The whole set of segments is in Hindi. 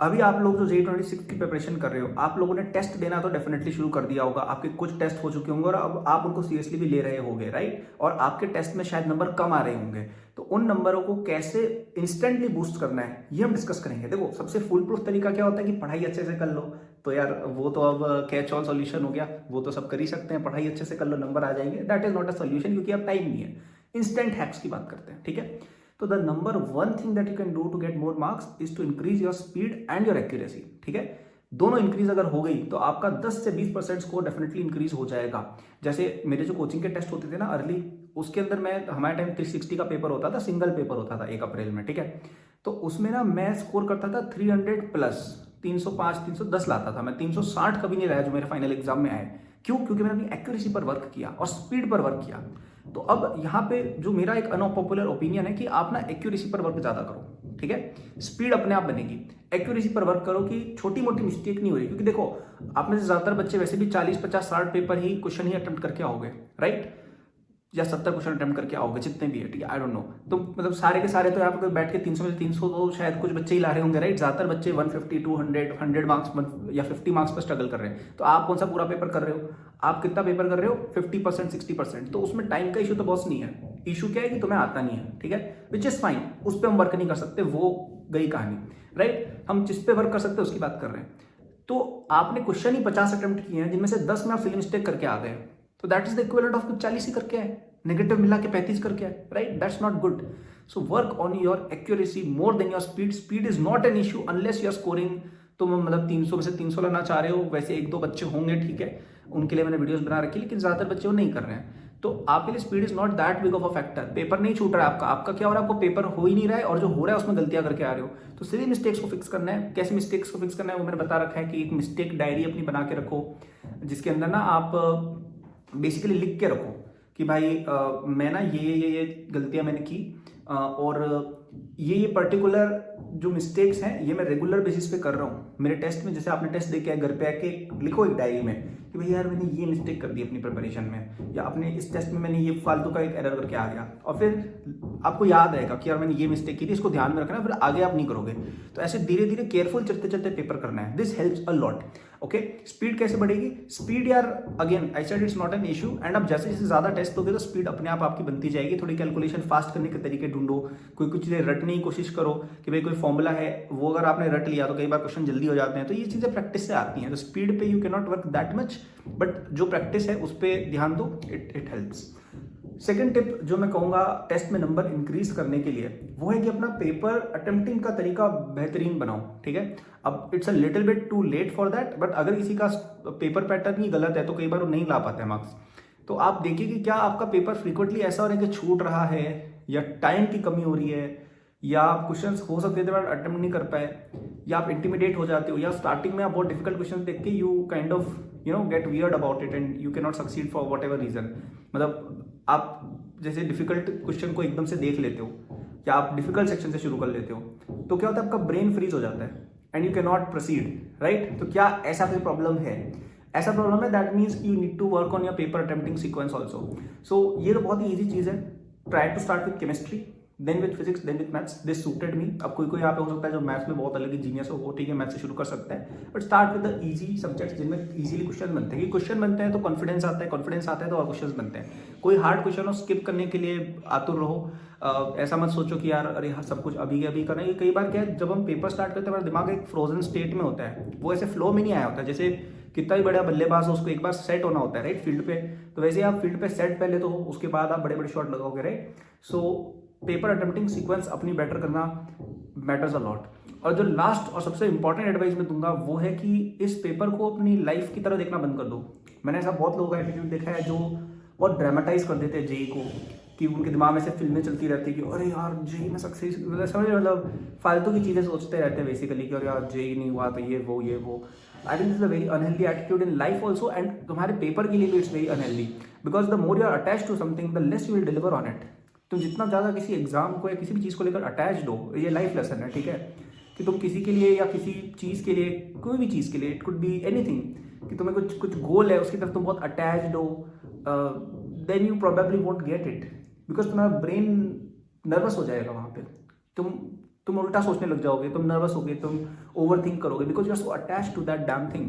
अभी आप लोग जो J26 की प्रिपरेशन कर रहे हो, आप लोगों ने टेस्ट देना तो डेफिनेटली शुरू कर दिया होगा। आपके कुछ टेस्ट हो चुके होंगे और अब आप उनको सीरियसली भी ले रहे होंगे, राइट? और आपके टेस्ट में शायद नंबर कम आ रहे होंगे। तो उन नंबरों को कैसे इंस्टेंटली बूस्ट करना है, ये हम डिस्कस करेंगे। देखो, सबसे फुल प्रूफ तरीका क्या होता है कि पढ़ाई अच्छे से कर लो। तो यार वो तो अब कैच ऑल सॉल्यूशन हो गया, वो तो सब कर ही सकते हैं। पढ़ाई अच्छे से कर लो, नंबर आ जाएंगे। That is not a solution, क्योंकि अब टाइम नहीं है। इंस्टेंट हैक्स की बात करते हैं, ठीक है? तो the number one thing that you can do to get more marks is to increase your speed and your accuracy, ठीक है? दोनों इंक्रीज अगर हो गई तो आपका 10 से 20% स्कोर डेफिनेटली इंक्रीज हो जाएगा। जैसे मेरे जो कोचिंग के टेस्ट होते थे ना अर्ली, उसके अंदर मैं हमारे टाइम 360 का पेपर होता था, सिंगल पेपर होता था 1 अप्रैल में, ठीक है? तो उसमें ना मैं स्कोर करता था 300 प्लस, 305 310 लाता था मैं। 360 कभी नहीं रहा जो मेरे फाइनल एग्जाम में आए। क्यों? क्योंकि मैंने अपनी एक्यूरेसी पर वर्क किया और स्पीड पर वर्क किया। तो अब यहाँ पे जो मेरा एक अनपॉपुलर ओपिनियन है कि आप ना एक्यूरेसी पर वर्क ज्यादा करो, ठीक है? स्पीड अपने आप बनेगी, एक्यूरेसी पर वर्क करो कि छोटी मोटी मिस्टेक नहीं हो रही। क्योंकि देखो, आप में से ज्यादातर बच्चे वैसे भी 40 50 60 पेपर ही क्वेश्चन ही अटेम्प्ट करके आओगे, राइट? या 70 क्वेश्चन अटेम्प्ट करके आओगे, जितने भी है, ठीक है? I don't know. तो मतलब सारे के सारे तो यहाँ पे बैठ के 300 में से 300 तो शायद कुछ बच्चे ही ला रहे होंगे, राइट? ज्यादातर बच्चे 150 200 100 मार्क्स या 50 मार्क्स पर स्ट्रगल कर रहे हैं। तो आप कौन सा पूरा पेपर कर रहे हो? आप कितना पेपर कर रहे हो? 50% 60%। तो उसमें टाइम का इशू तो बॉस नहीं है। इशू क्या है कि तुम्हें आता नहीं है, ठीक है? विच इज फाइन, उस पर हम वर्क नहीं कर सकते, वो गई कहानी, राइट? हम जिस पे वर्क कर सकते हैं उसकी बात कर रहे हैं। तो आपने क्वेश्चन ही 50 अटेम्प्ट किए हैं, जिनमें से 10 में आप फिल्म मिस्टेक करके आ गए। तो that is the equivalent of 40 ही करके आए, नेगेटिव मिला के 35 करके आए, right? That's not good. So work on your accuracy more than your speed. Speed is not an issue unless you are scoring. तुम मतलब 300 में से 300 लाना चाह रहे हो, वैसे एक दो बच्चे होंगे, ठीक है, उनके लिए मैंने वीडियोस बना रखी, लेकिन ज्यादातर बच्चे वो नहीं कर रहे हैं। तो आपके लिए speed is not that big of a factor. Paper नहीं छूट रहा है आपका। आपका क्या हो रहा है? आपको पेपर हो ही नहीं रहा है, और जो हो रहा है उसमें गलतियां करके आ रहे हो। तो सिली मिस्टेक्स को फिक्स करना है। कैसे मिस्टेक्स को फिक्स करना है वो मैंने बता रखा है कि एक मिस्टेक डायरी अपनी बना के रखो, जिसके अंदर ना आप बेसिकली लिख के रखो कि भाई मैं ना ये गलतियां मैंने की, और ये पर्टिकुलर जो मिस्टेक्स हैं ये मैं रेगुलर बेसिस पे कर रहा हूँ। मेरे टेस्ट में, जैसे आपने टेस्ट दे के आए, घर पे आके लिखो एक डायरी में कि भाई यार मैंने ये मिस्टेक कर दी अपनी प्रिपरेशन में, या अपने इस टेस्ट में मैंने ये फालतू का एक एरर करके आ गया। और फिर आपको याद रहेगा कि यार मैंने ये मिस्टेक की थी, इसको ध्यान में रखना, फिर आगे आप नहीं करोगे। तो ऐसे धीरे धीरे केयरफुल चलते चलते पेपर करना है। This helps a lot. Okay, speed कैसे बढ़ेगी? स्पीड यार again I said it's not an issue. And अब जैसे जैसे ज्यादा टेस्ट होगे तो स्पीड अपने आप आपकी बनती जाएगी। थोड़ी कैलकुलेशन फास्ट करने के तरीके ढूंढो, कोई कुछ चीजें रटने की कोशिश करो कि भाई कोई फॉर्मूला है वो अगर आपने रट लिया तो कई बार क्वेश्चन जल्दी हो जाते हैं। तो ये चीजें प्रैक्टिस से आती हैं। तो स्पीड पे you can not work that much, but जो प्रैक्टिस है उस पर ध्यान दो, इट हेल्प्स। सेकेंड टिप जो मैं कहूंगा टेस्ट में नंबर इंक्रीज करने के लिए, वो है कि अपना पेपर अटेम्प्टिंग का तरीका बेहतरीन बनाओ, ठीक है? अब it's a little bit too late for that, but अगर किसी का पेपर पैटर्न ही गलत है तो कई बार वो नहीं ला पाते हैं मार्क्स। तो आप देखिए कि क्या आपका पेपर फ्रीक्वेंटली ऐसा हो रहा है कि छूट रहा है, या टाइम की कमी हो रही है, या आप क्वेश्चन हो सकते थे बट अटेम्प्ट नहीं कर पाए, या आप इंटिमिडेट हो जाते हो, या स्टार्टिंग में आप बहुत डिफिकल्ट क्वेश्चन देख के you kind of get weird about it and you can not succeed for whatever reason. मतलब आप जैसे डिफिकल्ट क्वेश्चन को एकदम से देख लेते हो, या आप डिफिकल्ट सेक्शन से शुरू कर लेते हो, तो क्या होता है? आपका ब्रेन फ्रीज हो जाता है and you can not proceed, right? तो क्या ऐसा कोई प्रॉब्लम है? ऐसा प्रॉब्लम है, that means you need to work on your paper attempting sequence also. So ये तो बहुत ही ईजी चीज है। Try to start with chemistry, then with physics, then with maths. This suited me. अब कोई कोई यहाँ पे हो सकता है जो मैथ्स में बहुत अलग ही जीनियस हो, वो ठीक है, मैथ्स से शुरू कर सकता है, but start with the easy subjects जिनमें इजीली क्वेश्चन बनते हैं। क्वेश्चन बनते हैं तो कॉन्फिडेंस आता है, कॉन्फिडेंस आता है तो और क्वेश्चन बनते हैं। कोई हार्ड क्वेश्चन हो स्किप करने के लिए आतुर रहो। ऐसा मत सोचो कि यार अरे हाँ सब कुछ अभी के अभी करना है। कई बार क्या है, जब हम पेपर स्टार्ट करते हैं हमारा दिमाग एक फ्रोजन स्टेट में होता है, वो ऐसे फ्लो में नहीं आया होता। जैसे कितना भी बड़ा बल्लेबाज हो, उसको एक बार सेट होना होता है, राइट, फील्ड पे। तो वैसे आप फील्ड पे सेट पहले तो हो, उसके बाद आप बड़े बड़े शॉट लगाओगे, right? So paper attempting sequence अपनी बेटर करना मैटर्स अ लॉट। और जो लास्ट और सबसे इंपॉर्टेंट एडवाइस मैं दूंगा वो है कि इस पेपर को अपनी लाइफ की तरह देखना बंद कर दो। मैंने ऐसा बहुत लोगों का एटीट्यूड देखा है जो बहुत ड्रामेटाइज कर देते हैं जेई को, कि उनके दिमाग में से फिल्में चलती रहती है कि अरे यार जेई में सक्सेस, मतलब फालतू की चीज़ें सोचते रहते हैं बेसिकली कि अरे यार जेई नहीं हुआ तो ये वो। I think it's a very unhealthy attitude in life also, and तुम्हारे पेपर के लिए भी it's very unhealthy, because the more you are attach to something the less you will deliver on it. तुम जितना ज़्यादा किसी एग्जाम को या किसी भी चीज़ को लेकर अटैच हो, ये लाइफ लेसन है, ठीक है? कि तुम किसी के लिए या किसी चीज़ के लिए, कोई भी चीज़ के लिए, इट कुड बी एनीथिंग, कि तुम्हें कुछ गोल है उसकी तरफ तुम बहुत अटैच्ड हो, then you probably won't get it, because तुम्हारा ब्रेन नर्वस हो जाएगा वहाँ पे। तुम तुम उल्टा सोचने लग जाओगे, तुम नर्वस होगे, तुम ओवर थिंक करोगे, because you are so attach to that damn thing.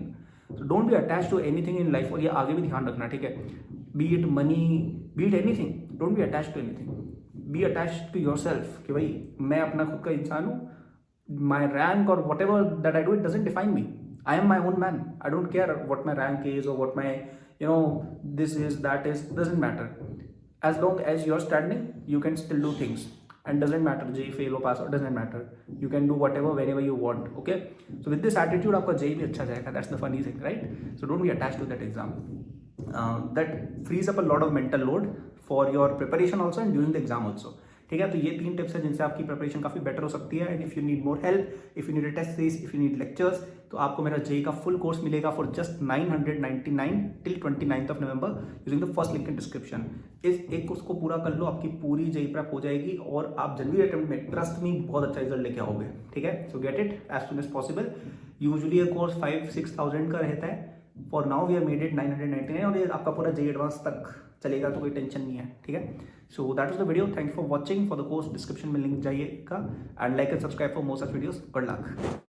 So don't be attach to anything in life. और ये आगे भी ध्यान रखना, ठीक है. Be it money, be it anything, don't be attach to anything. Be attach to yourself कि भाई मैं अपना खुद का इंसान हूँ. माई रैंक और whatever that I do it doesn't define me. I am my own man. I don't care what my rank is or what my, this is, that is, doesn't matter. As long as you're standing, you can still do things. And doesn't matter J fail or pass out, doesn't matter. You can do whatever whenever you want. Okay. So with this attitude, आपका J भी अच्छा जाएगा. That's the funny thing, right? So don't be attached to that exam. That frees up a lot of mental load for your preparation also and during the exam also. ठीक है. तो ये 3 टिप्स है जिनसे आपकी प्रिपरेशन काफ़ी बेटर हो सकती है. And if you need more help, if you need a test series, if you need lectures, तो आपको मेरा जेई का फुल कोर्स मिलेगा for just 999 till 29th of November using the first link in description. इस एक कोर्स को पूरा कर लो, आपकी पूरी जेई प्रेप हो जाएगी और आप जनवरी अटेम्प्ट में ट्रस्ट में बहुत अच्छा रिजल्ट लेके आओगे. ठीक है. So get it as soon as possible. Usually ये कोर्स 5-6,000 का रहता है. For now we are made it 999 और ये आपका पूरा जेई एडवांस तक चलेगा, तो कोई टेंशन नहीं है. ठीक है. So that is the video. Thank you for watching. For the course description में लिंक जाइएगा and like and subscribe for more such videos. Good luck.